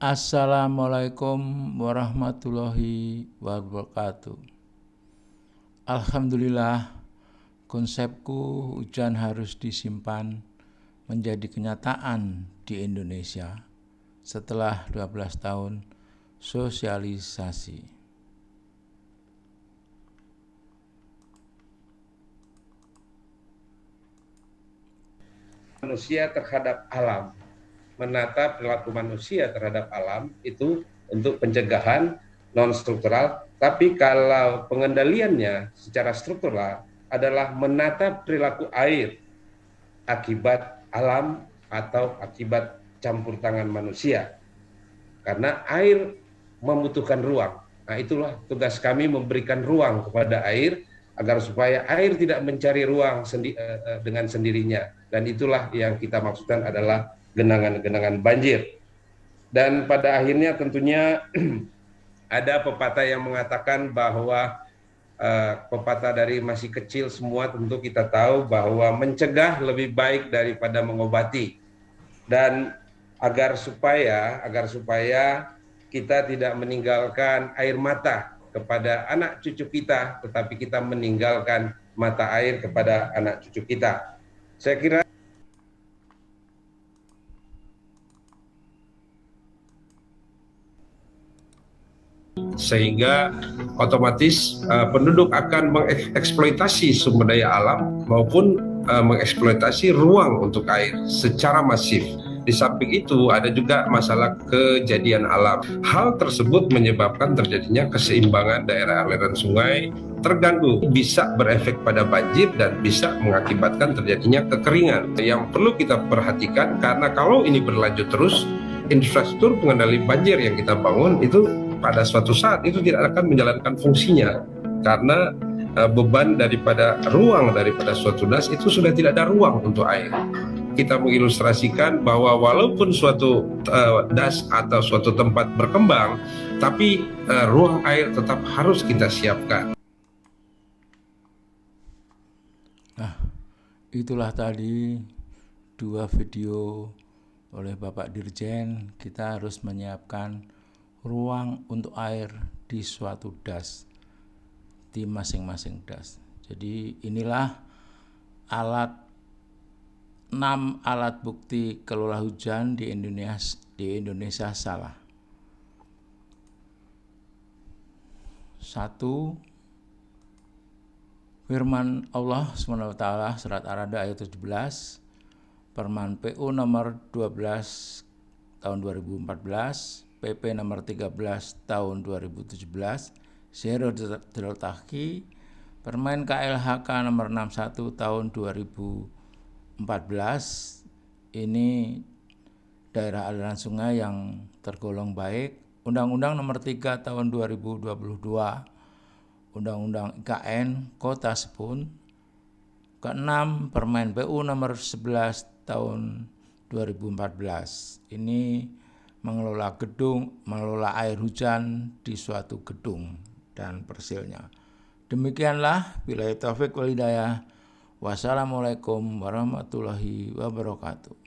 Assalamualaikum warahmatullahi wabarakatuh. Alhamdulillah, konsepku hujan harus disimpan menjadi kenyataan di Indonesia setelah 12 tahun sosialisasi. Manusia terhadap alam, menata perilaku manusia terhadap alam itu untuk pencegahan non struktural, tapi kalau pengendaliannya secara struktural adalah menata perilaku air akibat alam atau akibat campur tangan manusia, karena air membutuhkan ruang. Nah, itulah tugas kami, memberikan ruang kepada air agar supaya air tidak mencari ruang dengan sendirinya, dan itulah yang kita maksudkan adalah genangan-genangan banjir. Dan pada akhirnya tentunya ada pepatah yang mengatakan bahwa pepatah dari masih kecil semua tentu kita tahu bahwa mencegah lebih baik daripada mengobati. Dan agar supaya kita tidak meninggalkan air mata kepada anak cucu kita, tetapi kita meninggalkan mata air kepada anak cucu kita. Saya kira sehingga otomatis penduduk akan mengeksploitasi sumber daya alam maupun mengeksploitasi ruang untuk air secara masif. Di samping itu ada juga masalah kejadian alam. Hal tersebut menyebabkan terjadinya keseimbangan daerah aliran sungai terganggu, bisa berefek pada banjir dan bisa mengakibatkan terjadinya kekeringan. Yang perlu kita perhatikan, karena kalau ini berlanjut terus, infrastruktur pengendali banjir yang kita bangun itu pada suatu saat itu tidak akan menjalankan fungsinya, karena beban daripada ruang daripada suatu das itu sudah tidak ada ruang untuk air. Kita mengilustrasikan bahwa walaupun suatu das atau suatu tempat berkembang, tapi ruang air tetap harus kita siapkan. Nah, itulah tadi 2 video oleh Bapak Dirjen. Kita harus menyiapkan ruang untuk air di suatu das, di masing-masing das. Jadi inilah 6 alat bukti kelola hujan di Indonesia salah. 1. Firman Allah SWT surat Ar-Ra'd ayat 17, Perman PU nomor 12 tahun 2014, PP nomor 13 tahun 2017, Zero Deltaki, Permen KLHK nomor 61 tahun 2014. Ini daerah aliran sungai yang tergolong baik. Undang-Undang nomor 3 tahun 2022, Undang-Undang IKN Kota Sebun. Keenam, Permen PU nomor 11 tahun 2014. Ini mengelola air hujan di suatu gedung dan persilnya. Demikianlah, billahi taufik wal hidayah. Wassalamualaikum warahmatullahi wabarakatuh.